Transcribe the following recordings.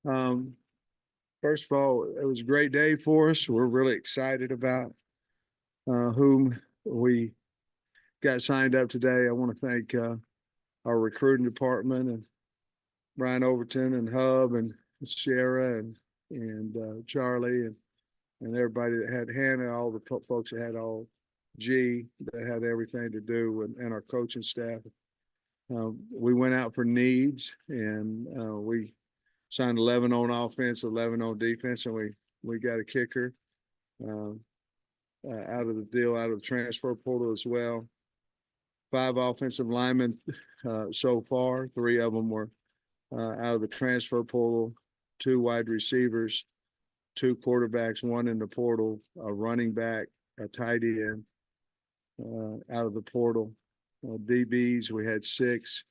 Um, First of all, it was a great day for us. We're really excited about whom we got signed up today. I want to thank our recruiting department and Brian Overton and Hub and Sierra and Charlie and everybody that had Hannah, all the folks that had all G that had everything to do and our coaching staff. We went out for needs and we signed 11 on offense, 11 on defense, and we got a kicker out of the deal, out of the transfer portal as well. 5 offensive linemen so far. 3 of them were out of the transfer portal. 2 wide receivers, 2 quarterbacks, 1 in the portal, a running back, a tight end out of the portal. DBs, we had 6,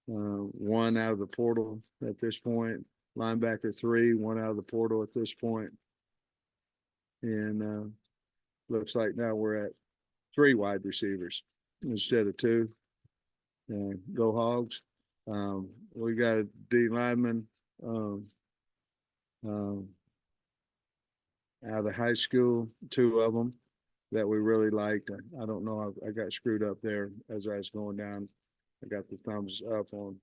1 out of the portal at this point. Linebacker 3, 1 out of the portal at this point. And looks like now we're at 3 wide receivers instead of 2. Go Hogs. We got a D lineman out of the high school, 2 of them that we really liked. I don't know, I got screwed up there as I was going down. I got the thumbs up on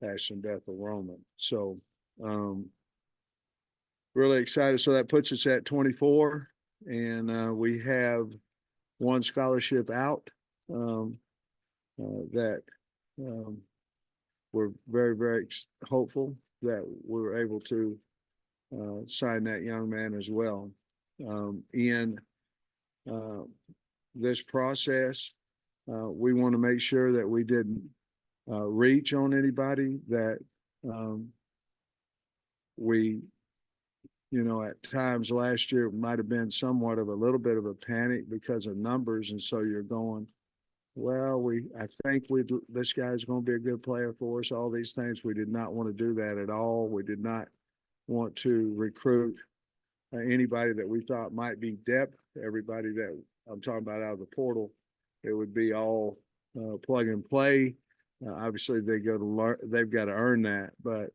Ashton Roman. So really excited. So that puts us at 24, and we have 1 scholarship out that we're very, very hopeful that we were able to sign that young man as well. In this process, we want to make sure that we didn't reach on anybody, that we, at times last year, it might have been somewhat of a little bit of a panic because of numbers. And so you're going, well, I think this guy's going to be a good player for us, all these things. We did not want to do that at all. We did not want to recruit anybody that we thought might be depth. Everybody that I'm talking about out of the portal, it would be all plug and play. Obviously, they've got to earn that, but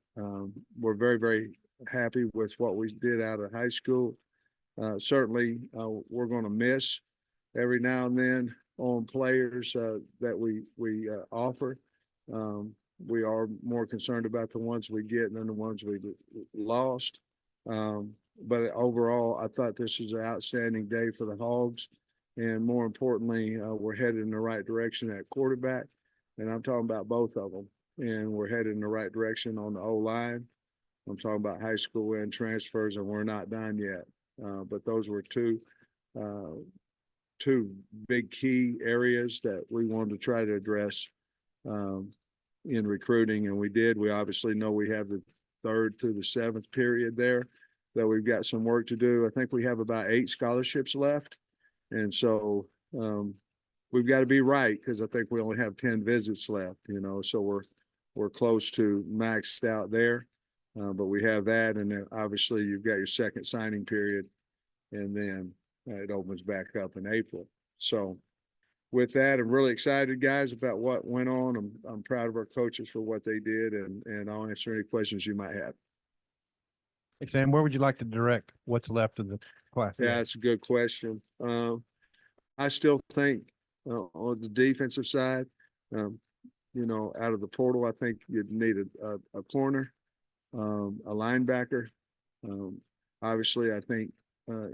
we're very, very happy with what we did out of high school. Certainly, we're going to miss every now and then on players that we offer. We are more concerned about the ones we get than the ones we lost. But overall, I thought this was an outstanding day for the Hogs. And more importantly, we're headed in the right direction at quarterback. And I'm talking about both of them. And we're headed in the right direction on the O-line. I'm talking about high school and transfers, and we're not done yet. But those were two big key areas that we wanted to try to address in recruiting, and we did. We obviously know we have the 3rd through the 7th period there, that we've got some work to do. I think we have about 8 scholarships left, and so we've got to be right, because I think we only have 10 visits left, so we're close to maxed out there. But we have that, and then obviously you've got your 2nd signing period, and then it opens back up in April. So with that, I'm really excited, guys, about what went on. I'm proud of our coaches for what they did, and I'll answer any questions you might have. Hey, Sam, where would you like to direct what's left of the class? Yeah, that's a good question. I still think on the defensive side, out of the portal, I think you'd need a corner, a linebacker. Obviously, I think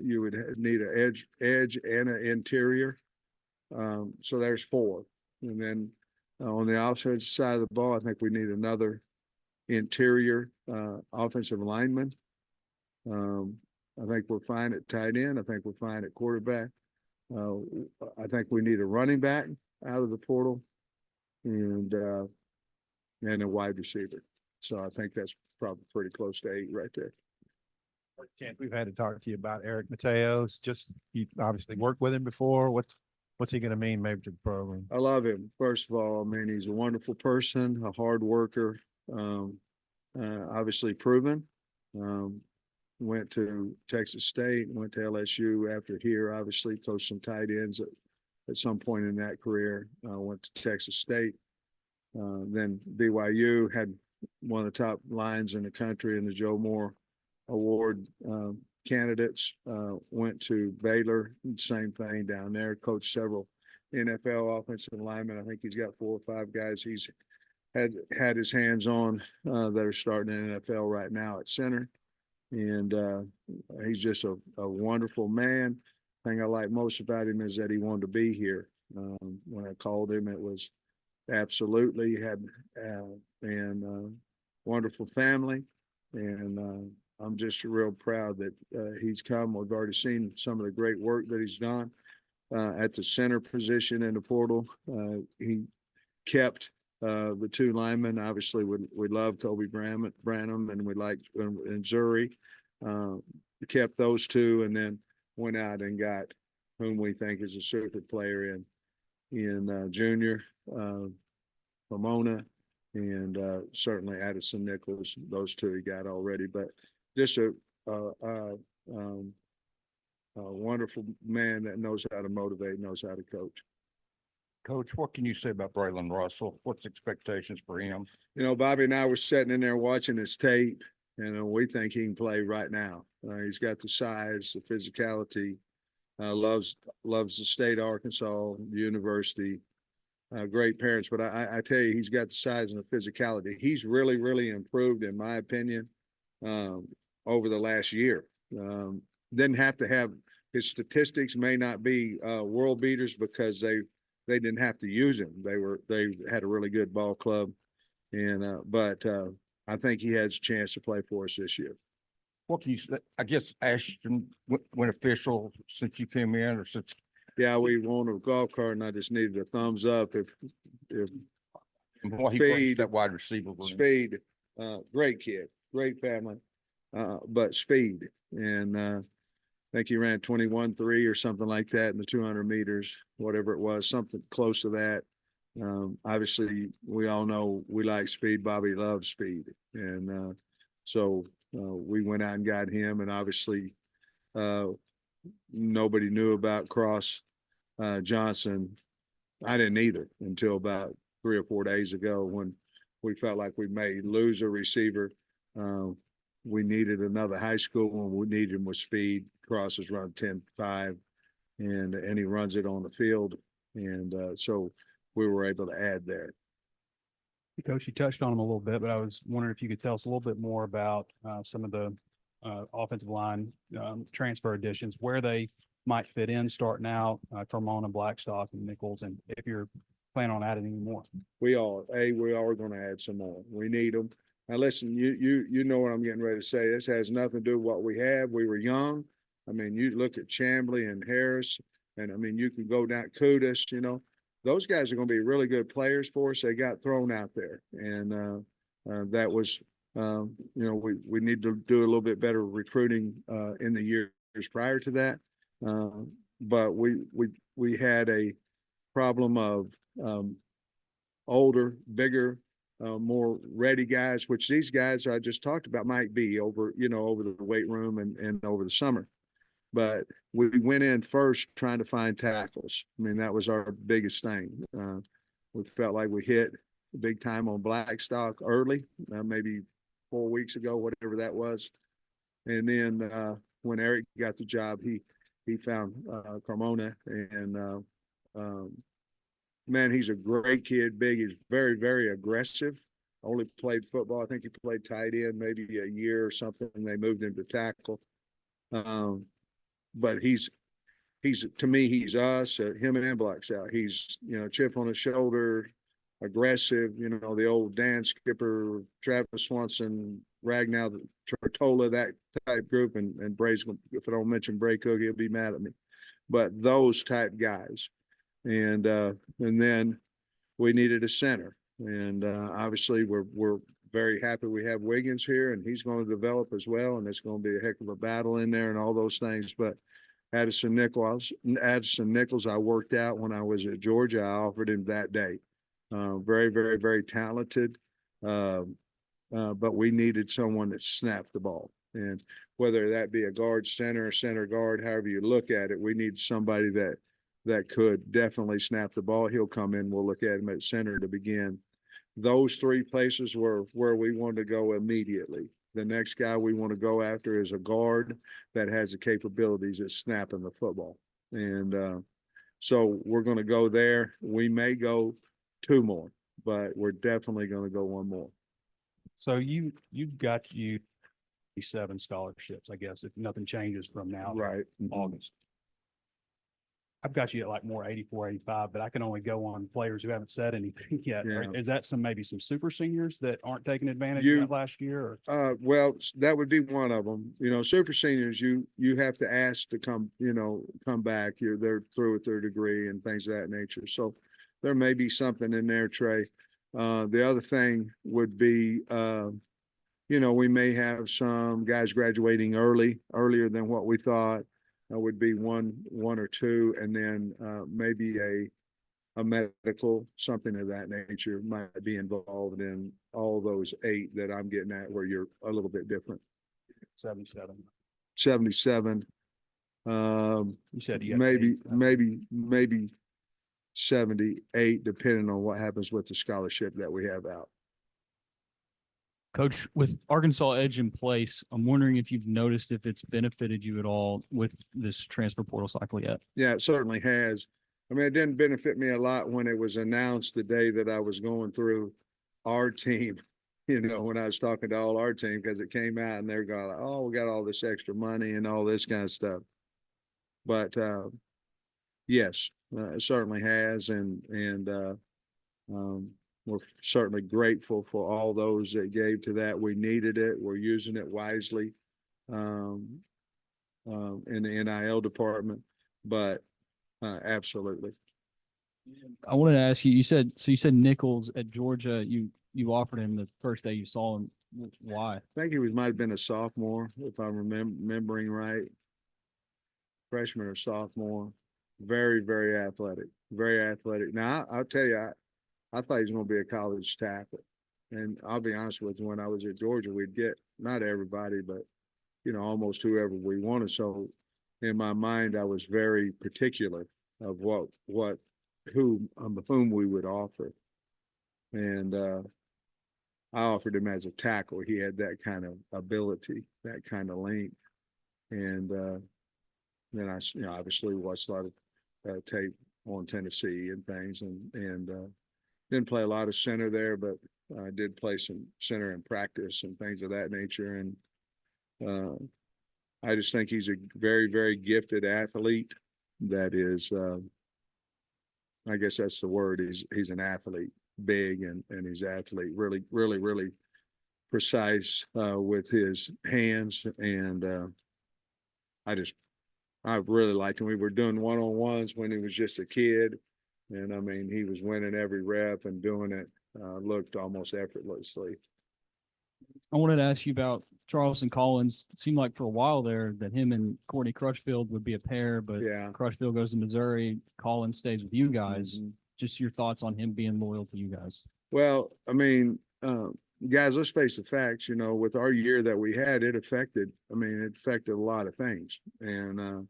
you would need an edge and an interior. So there's 4. And then on the offensive side of the ball, I think we need another interior offensive lineman. I think we're fine at tight end. I think we're fine at quarterback. I think we need a running back out of the portal and a wide receiver. So I think that's probably pretty close to 8 right there. We've had to talk to you about Eric Mateos. You obviously worked with him before. What's he going to mean maybe to the program? I love him. First of all, he's a wonderful person, a hard worker, obviously proven. Went to Texas State, went to LSU after here, obviously coached some tight ends at some point in that career. Went to Texas State, then BYU, had one of the top lines in the country in the Joe Moore Award candidates. Went to Baylor, same thing down there. Coached several NFL offensive linemen. I think he's got 4 or 5 guys he's had his hands on that are starting in the NFL right now at center. And he's just a wonderful man. Thing I like most about him is that he wanted to be here. When I called him, it was absolutely had and wonderful family, and I'm just real proud that he's come. We've already seen some of the great work that he's done at the center position in the portal. He kept the 2 linemen. Obviously, we love Kobe Branham, and we like and Zuri. Kept those 2, and then went out and got whom we think is a super player in Junior Pomona, and certainly Addison Nicholls. Those 2 he got already, but just a wonderful man that knows how to motivate, knows how to coach. Coach, what can you say about Braylon Russell? What's expectations for him? You know, Bobby and I were sitting in there watching his tape, and we think he can play right now. He's got the size, the physicality, loves the state of Arkansas, the university, great parents. But I tell you, he's got the size and the physicality. He's really, really improved, in my opinion, over the last year. Didn't have to have his statistics may not be world beaters because they didn't have to use him. They had a really good ball club, and but I think he has a chance to play for us this year. What can you say? I guess Ashton went official since you came in, or since Yeah, we won a golf cart, and I just needed a thumbs up if what he brings Speed. that wide receiver room. Speed, great kid, great family, but speed. And I think he ran 21.3 or something like that in the 200 meters, whatever it was, something close to that. Obviously, we all know we like speed. Bobby loves speed. And so we went out and got him. And obviously, nobody knew about Cross Johnson. I didn't either until about 3 or 4 days ago when we felt like we may lose a receiver. We needed another high school, and we needed him with speed. Cross has run 10.5, and he runs it on the field. And so we were able to add there. Coach, you touched on them a little bit, but I was wondering if you could tell us a little bit more about some of the offensive line transfer additions, where they might fit in starting out, Carmona, Blackstock, and Nicholls, and if you're planning on adding any more. We are going to add some more. We need them. Now, listen, you know what I'm getting ready to say. This has nothing to do with what we have. We were young. I mean, you look at Chamblee and Harris, and I mean, you can go down Kudus, you know. Those guys are going to be really good players for us. They got thrown out there, and that was, you know, we need to do a little bit better recruiting in the years prior to that. But we had a problem of older, bigger, more ready guys, which these guys I just talked about might be over the weight room and over the summer. But we went in first trying to find tackles. I mean, that was our biggest thing. We felt like we hit big time on Blackstock early, maybe 4 weeks ago, whatever that was. And then when Eric got the job, he found Carmona, and man, he's a great kid, big. He's very, very aggressive. Only played football. I think he played tight end maybe a year or something, and they moved him to tackle. But he's to me, he's us, him and Blackstock. He's, chip on his shoulder, aggressive, the old Dan Skipper, Travis Swanson, Ragnow, Tortola, that type group, and Bray's, if I don't mention Bray Cook, he'll be mad at me. But those type guys. And then we needed a center. And obviously we're very happy we have Wiggins here, and he's going to develop as well. And it's going to be a heck of a battle in there and all those things. But Addison Nicholls, I worked out when I was at Georgia. I offered him that day. Very, very, very talented. But we needed someone that snapped the ball. And whether that be a guard center or center guard, however you look at it, we need somebody that could definitely snap the ball. He'll come in. We'll look at him at center to begin. those three places were where we want to go immediately. The next guy we want to go after is a guard that has the capabilities of snapping the football. And so we're going to go there. We may go two more, but we're definitely going to go one more. So you've got you 7 scholarships, I guess, if nothing changes from now to Right. August. I've got you at like more 84, 85, but I can only go on players who haven't said anything yet. Yeah. Is that maybe some super seniors that aren't taking advantage You- of that last year? Well, that would be one of them. You know, super seniors, you have to ask to come, come back. They're through with their degree and things of that nature. So there may be something in there, Trey. The other thing would be, we may have some guys graduating earlier than what we thought. Would be one or two, and then maybe a medical, something of that nature might be involved in all those 8 that I'm getting at, where you're a little bit different. 77. 77. You said you got Maybe 78, depending on what happens with the scholarship that we have out. Coach, with Arkansas Edge in place, I'm wondering if you've noticed if it's benefited you at all with this transfer portal cycle yet. Yeah, it certainly has. I mean, it didn't benefit me a lot when it was announced the day that I was going through our team, when I was talking to all our team, because it came out and they're going, oh, we got all this extra money and all this kind of stuff. But yes, it certainly has. And we're certainly grateful for all those that gave to that. We needed it. We're using it wisely in the NIL department, but absolutely. I wanted to ask you, you said Nicholls at Georgia, you offered him the first day you saw him. Why? I think he might have been a sophomore, if I'm remembering right. Freshman or sophomore. Very, very athletic. Very athletic. Now, I'll tell you, I thought he was going to be a college tackle. And I'll be honest with you, when I was at Georgia, we'd get not everybody, but, almost whoever we wanted. So in my mind, I was very particular of whom we would offer. And I offered him as a tackle. He had that kind of ability, that kind of length. And then I, obviously watched a lot of tape on Tennessee and things, and didn't play a lot of center there, but I did play some center in practice and things of that nature. And I just think he's a very, very gifted athlete. That is, I guess that's the word. He's an athlete, big and he's athlete, really, really, really precise with his hands. And I really liked him. We were doing one-on-ones when he was just a kid. And I mean, he was winning every rep and doing it, looked almost effortlessly. I wanted to ask you about Charleston Collins. It seemed like for a while there that him and Courtney Crutchfield would be a pair, but Yeah. Crutchfield goes to Missouri. Collins stays with you guys. Mhm. Just your thoughts on him being loyal to you guys. Well, I mean, guys, let's face the facts, with our year that we had, it affected a lot of things. And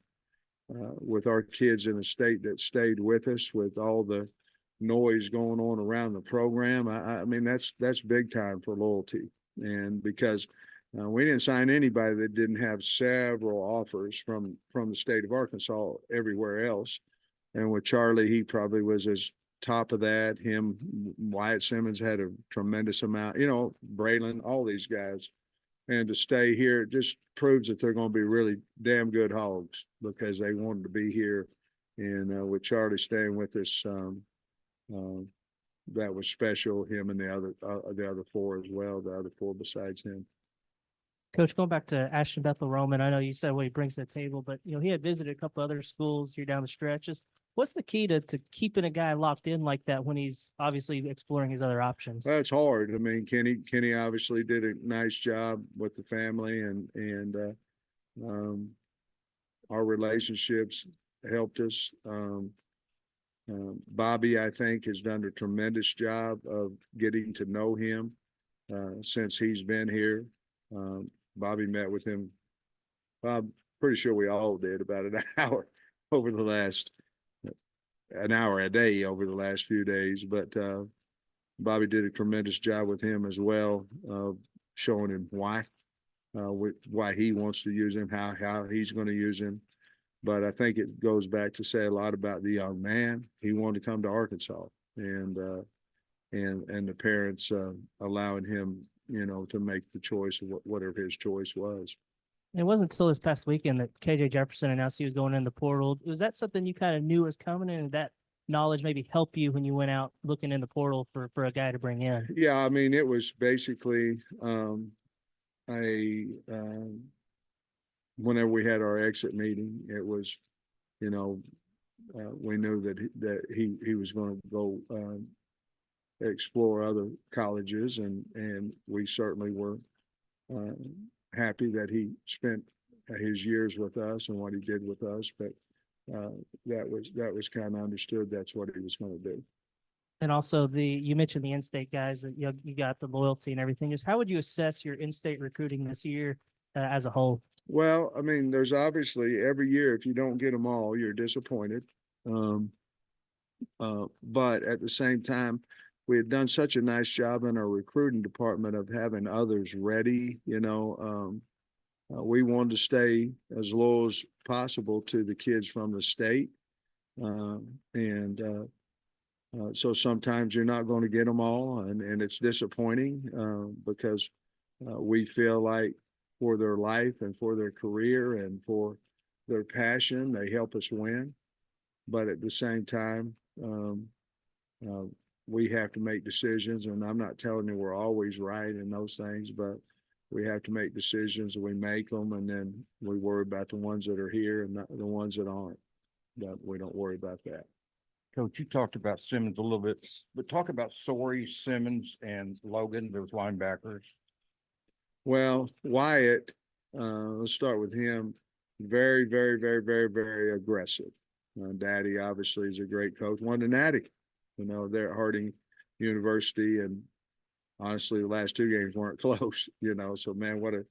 with our kids in the state that stayed with us, with all the noise going on around the program, I mean, that's big time for loyalty. And because we didn't sign anybody that didn't have several offers from the state of Arkansas everywhere else. And with Charlie, he probably was as top of that. Him, Wyatt Simmons had a tremendous amount, Braylon, all these guys. And to stay here, it just proves that they're going to be really damn good Hogs, because they wanted to be here. And with Charlie staying with us, that was special. Him and the other 4 as well, the other 4 besides him. Coach, going back to Ashton Roman, I know you said what he brings to the table, but he had visited a couple other schools here down the stretch. Just what's the key to keeping a guy locked in like that when he's obviously exploring his other options? That's hard. I mean, Kenny obviously did a nice job with the family, and our relationships helped us. Bobby, I think, has done a tremendous job of getting to know him since he's been here. Bobby met with him. I'm pretty sure we all did about an hour over the last, an hour a day over the last few days. But Bobby did a tremendous job with him as well, showing him why he wants to use him, how he's going to use him. But I think it goes back to say a lot about the young man. He wanted to come to Arkansas, and the parents allowing him, to make the choice of whatever his choice was. It wasn't until this past weekend that KJ Jefferson announced he was going in the portal. Was that something you kind of knew was coming, and that knowledge maybe help you when you went out looking in the portal for a guy to bring in? Yeah, I mean, it was basically whenever we had our exit meeting, it was, we knew that he was going to go explore other colleges, and we certainly were happy that he spent his years with us and what he did with us. But that was kind of understood. That's what he was going to do. And also you mentioned the in-state guys that you got the loyalty and everything. Just how would you assess your in-state recruiting this year as a whole? Well, I mean, there's obviously every year, if you don't get them all, you're disappointed. But at the same time, we had done such a nice job in our recruiting department of having others ready. We wanted to stay as loyal as possible to the kids from the state. So sometimes you're not going to get them all, and it's disappointing because we feel like for their life and for their career and for their passion, they help us win. But at the same time, we have to make decisions, and I'm not telling you we're always right in those things, but we have to make decisions, and we make them, and then we worry about the ones that are here and not the ones that aren't. But we don't worry about that. Coach, you talked about Simmons a little bit, but talk about Sorey, Simmons, and Logan, those linebackers. Well, Wyatt, let's start with him. Very, very, very, very, very aggressive. Daddy obviously is a great coach. Won the Natty, they're at Harding University, and honestly, the last two games weren't close. So man, what a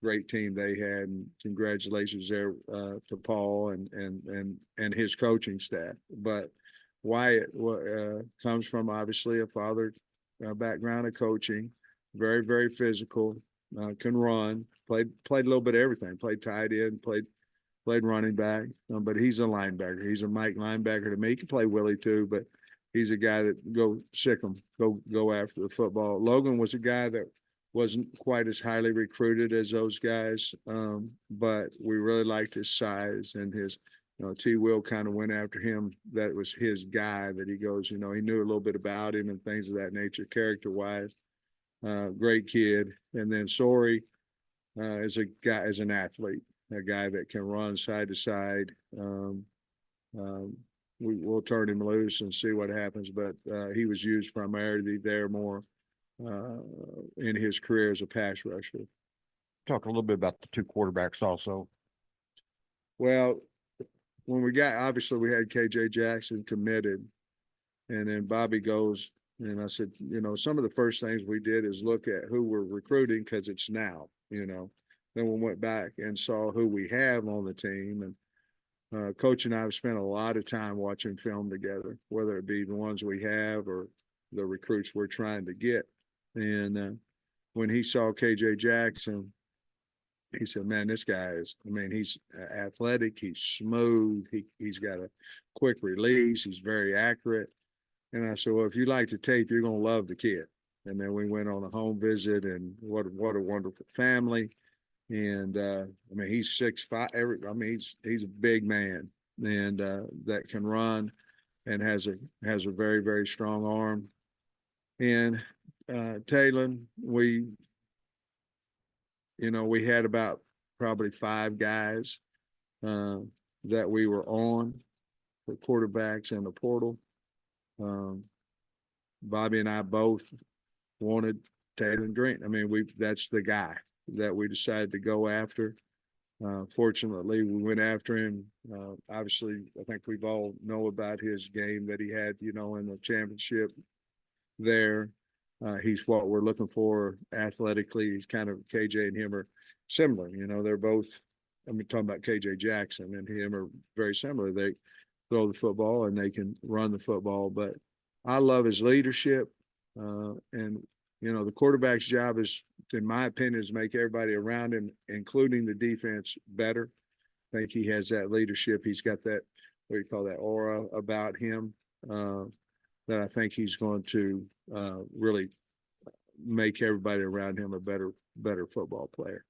great team they had, and congratulations there to Paul and his coaching staff. But Wyatt comes from obviously a father background of coaching, very, very physical, can run, played a little bit of everything, played tight end, played running back, but he's a linebacker. He's a Mike linebacker to me. He can play Willie too, but he's a guy that go sick him, go after the football. Logan was a guy that wasn't quite as highly recruited as those guys, but we really liked his size and his, T. Will kind of went after him. That was his guy that he goes, he knew a little bit about him and things of that nature, character-wise. Great kid. And then Sorey is a guy, as an athlete, a guy that can run side to side. We'll turn him loose and see what happens, but he was used primarily there more in his career as a pass rusher. Talk a little bit about the two quarterbacks also. Well, when we obviously we had KJ Jackson committed, and then Bobby goes, and I said, some of the first things we did is look at who we're recruiting, because it's now, Then we went back and saw who we have on the team, and Coach and I have spent a lot of time watching film together, whether it be the ones we have or the recruits we're trying to get. And when he saw KJ Jackson, he said, man, this guy he's athletic, he's smooth, he's got a quick release, he's very accurate. And I said, well, if you like the tape, you're going to love the kid. And then we went on a home visit, and what a wonderful family. And he's 6'5". He's a big man, and that can run and has a very, very strong arm. And Talon, we had about probably 5 guys that we were on for quarterbacks in the portal. Bobby and I both wanted Talon Green. That's the guy that we decided to go after. Fortunately, we went after him. Obviously, I think we've all know about his game that he had, in the championship there. He's what we're looking for athletically. He's kind of, KJ and him are similar. They're both, talking about KJ Jackson and him are very similar. They throw the football and they can run the football, but I love his leadership. And, you know, the quarterback's job is, in my opinion, is make everybody around him, including the defense, better. I think he has that leadership. He's got that, what do you call that, aura about him, that I think he's going to really make everybody around him a better football player.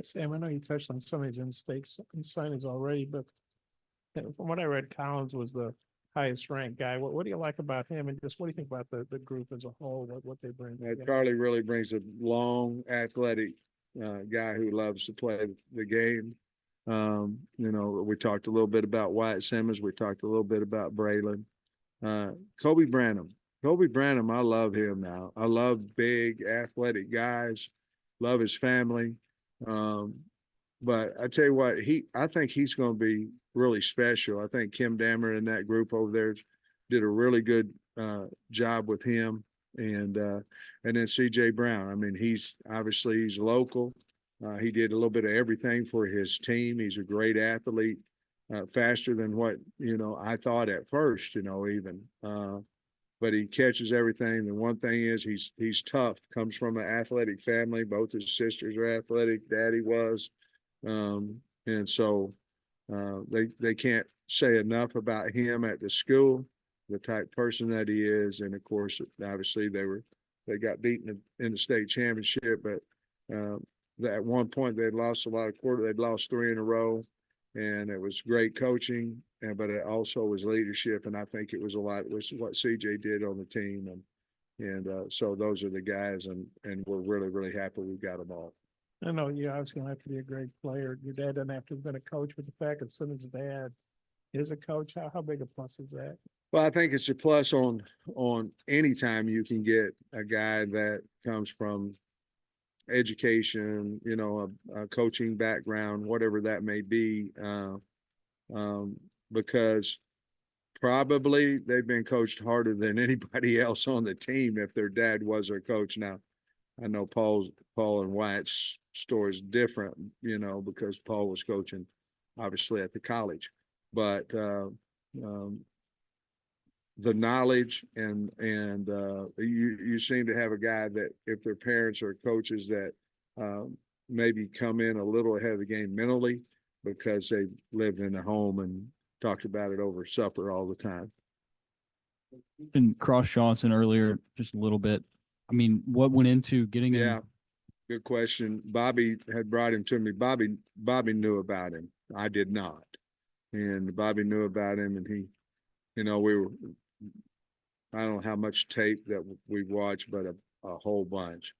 Sam, I know you touched on some of these in-state signings already, but from what I read, Collins was the highest ranked guy. What do you like about him, and just what do you think about the group as a whole? What they bring? together? Charlie really brings a long, athletic guy who loves to play the game. You know, we talked a little bit about Wyatt Simmons. We talked a little bit about Braylon. Kobe Branham. I love him now. I love big, athletic guys. Love his family. But I tell you what, I think he's going to be really special. I think Kim Dammer and that group over there did a really good job with him. And then CJ Brown. I mean, he's local. He did a little bit of everything for his team. He's a great athlete, faster than what, you know, I thought at first, you know, even. But he catches everything. The one thing is he's tough, comes from an athletic family. Both his sisters are athletic. Daddy was. And so they can't say enough about him at the school, the type person that he is. And of course, obviously they got beaten in the state championship, but at one point they'd lost a lot of they'd lost 3 in a row, and it was great coaching, but it also was leadership. And I think it was a lot was what CJ did on the team. And so those are the guys, and we're really, really happy we've got them all. I know you obviously gonna have to be a great player. Your dad doesn't have to have been a coach, but the fact that Simmons' dad is a coach, how big a plus is that? Well, I think it's a plus on any time you can get a guy that comes from education, you know, a coaching background, whatever that may be, because probably they've been coached harder than anybody else on the team if their dad was their coach. Now, I know Paul and Wyatt's story is different, you know, because Paul was coaching obviously at the college, but the knowledge and you seem to have a guy that if their parents are coaches that maybe come in a little ahead of the game mentally because they lived in a home and talked about it over supper all the time. And Cross Johnson earlier, just a little bit. I mean, what went into getting him? Yeah, good question. Bobby had brought him to me. Bobby knew about him. I did not. And Bobby knew about him, and he, you know, I don't know how much tape that we've watched, but a whole bunch.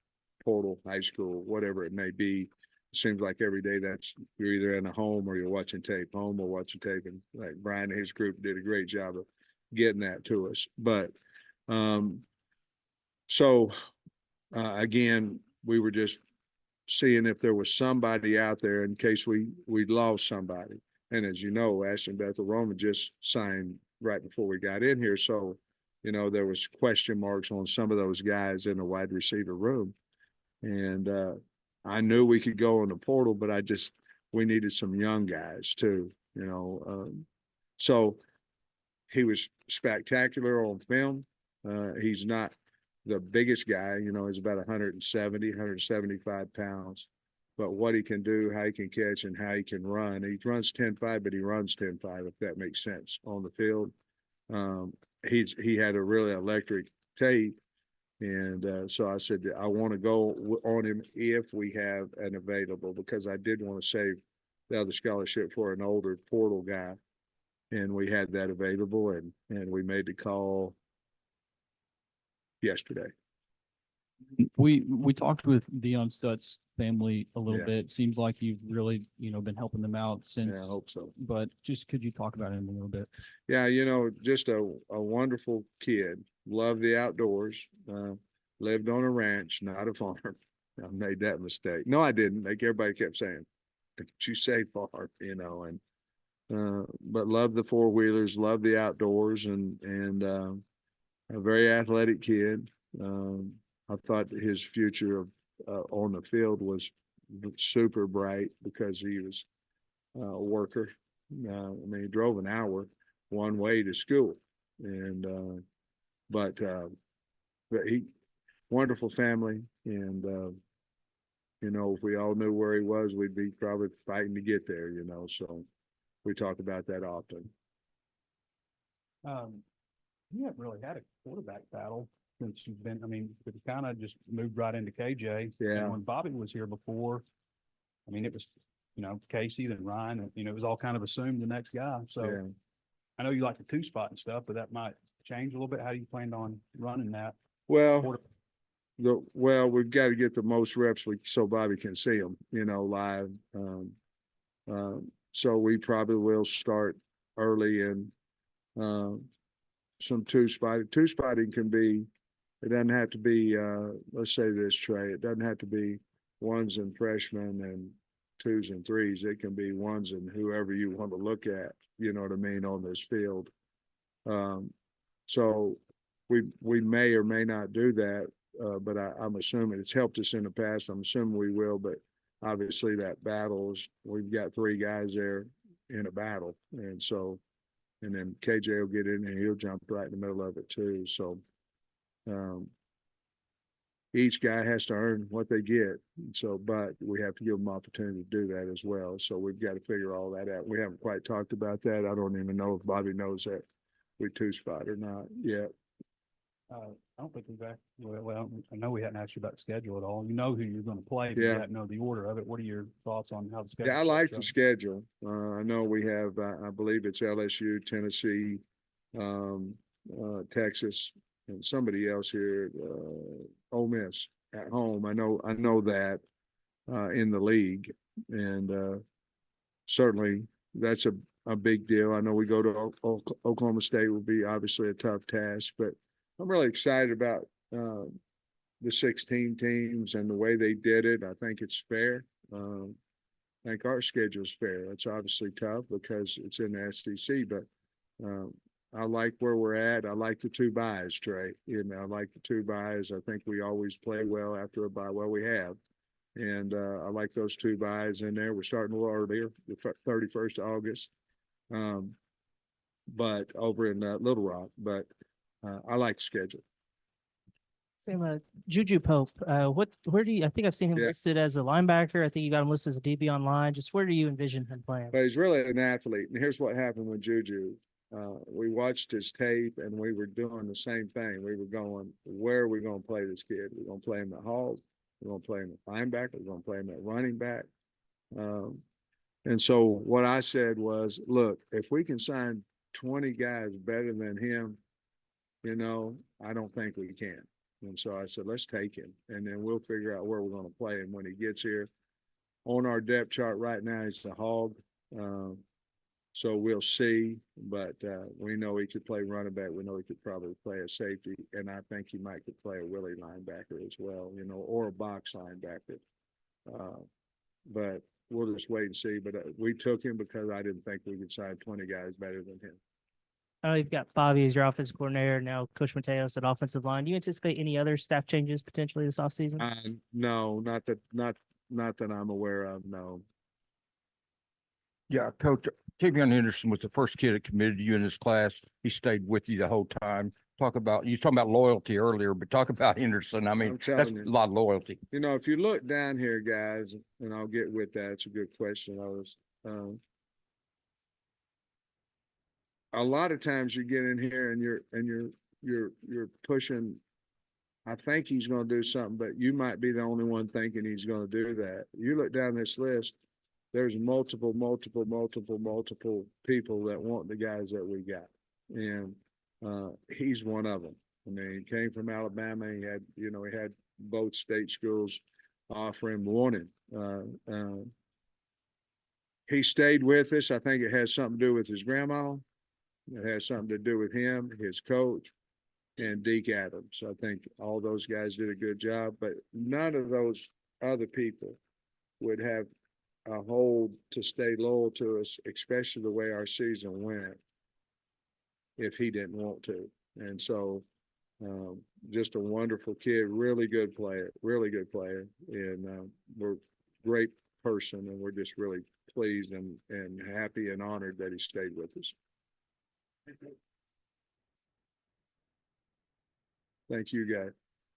Portal, high school, whatever it may be. It seems like every day you're either in a home or you're watching tape, home or watching tape. And like Brian and his group did a great job of getting that to us. But so again, we were just seeing if there was somebody out there in case we lost somebody. And as you know, Ashton Roman just signed right before we got in here. So, you know, there was question marks on some of those guys in the wide receiver room. And I knew we could go in the portal, but we needed some young guys too, you know. So he was spectacular on film. He's not the biggest guy, you know, he's about 175 pounds. But what he can do, how he can catch, and how he can run. He runs 10.5, but he runs 10.5, if that makes sense on the field. He had a really electric tape. And so I said, I want to go on him if we have an available, because I did want to save the other scholarship for an older portal guy. And we had that available, and we made the call yesterday. We talked with Diontae Stutts' family a little Yeah. bit. Seems like you've really, you know, been helping them out since. Yeah, I hope so. But just could you talk about him a little bit? Yeah, you know, just a wonderful kid. Loved the outdoors. Lived on a ranch, not a farm. I made that mistake. No, I didn't. Like everybody kept saying, "Did you say farm?" You know, and but loved the 4-wheelers, loved the outdoors, and a very athletic kid. I thought his future on the field was super bright because he was a worker. I mean, he drove an hour one way to school, and but but wonderful family, and you know, if we all knew where he was, we'd be probably fighting to get there, you know, so we talk about that often. You haven't really had a quarterback battle since you've been, I mean, you kind of just moved right into KJ. Yeah. And when Bobby was here before, I mean, it was, you know, Casey, then Ryan, and, you know, it was all kind of assumed the next guy. So Yeah. I know you like the two spot and stuff, but that might change a little bit. How you planned on running that? Well, Quarter- we've got to get the most reps so Bobby can see them, you know, live. So we probably will start early and some two-spotting. Two-spotting can be, it doesn't have to be, let's say this, Trey, it doesn't have to be ones and freshmen and twos and threes. It can be ones and whoever you want to look at, you know what I mean, on this field. So we may or may not do that, but I'm assuming it's helped us in the past. I'm assuming we will, but obviously that battles, we've got three guys there in a battle. And so, and then KJ will get in and he'll jump right in the middle of it too. So, each guy has to earn what they get. So, but we have to give them opportunity to do that as well. So we've got to figure all that out. We haven't quite talked about that. I don't even know if Bobby knows that we two spot or not yet. I don't think we've well, I know we hadn't asked you about the schedule at all. You know who you're going to play, but Yeah. you don't know the order of it. What are your thoughts on how the schedule? Yeah, I like the shapes up? schedule. I know we have, I believe it's LSU, Tennessee, Texas, and somebody else here, Ole Miss at home. I know that in the league, and certainly that's a big deal. I know we go to Oklahoma State will be obviously a tough task, but I'm really excited about the 16 teams and the way they did it. I think it's fair. I think our schedule is fair. It's obviously tough because it's in the SEC, but I like where we're at. I like the two byes, Trey. You know, I like the two byes. I think we always play well after a bye. Well, we have. And I like those two byes in there. We're starting a little earlier, the 31st of August, but over in Little Rock. But I like the schedule. Sam, Juju Pope, where do you, I think I've seen him Yeah. listed as a linebacker. I think you got him listed as a DB online. Just where do you envision him playing? But he's really an athlete. And here's what happened with Juju. We watched his tape and we were doing the same thing. We were going, where are we going to play this kid? We're going to play him at Hogs. We're going to play him at linebacker. We're going to play him at running back. And so what I said was, look, if we can sign 20 guys better than him, you know, I don't think we can. And so I said, let's take him and then we'll figure out where we're going to play him when he gets here. On our depth chart right now, he's a hog. So we'll see, but we know he could play running back. We know he could probably play a safety, and I think he might could play a Willie linebacker as well, you know, or a box linebacker. But we'll just wait and see. But we took him because I didn't think we could sign 20 guys better than him. I know you've got Bobby as your offensive coordinator, now Coach Mateos at offensive line. Do you anticipate any other staff changes potentially this offseason? No, not that I'm aware of. No. Yeah, Coach, Tavion Henderson was the first kid that committed to you in this class. He stayed with you the whole time. You was talking about loyalty earlier, but talk about Henderson. I mean, I'm telling that's you. a lot of loyalty. You know, if you look down here, guys, and I'll get with that. It's a good question. A lot of times you get in here and you're pushing. I think he's going to do something, but you might be the only one thinking he's going to do that. You look down this list. There's multiple people that want the guys that we got, and he's one of them. I mean, he came from Alabama. He had both state schools offer him, want him. He stayed with us. I think it has something to do with his grandma. It has something to do with him, his coach, and Deke Adams. I think all those guys did a good job, but none of those other people would have a hold to stay loyal to us, especially the way our season went, if he didn't want to. And so just a wonderful kid, really good player, and we're great person, and we're just really pleased and happy and honored that he stayed with us. Thank you, guys.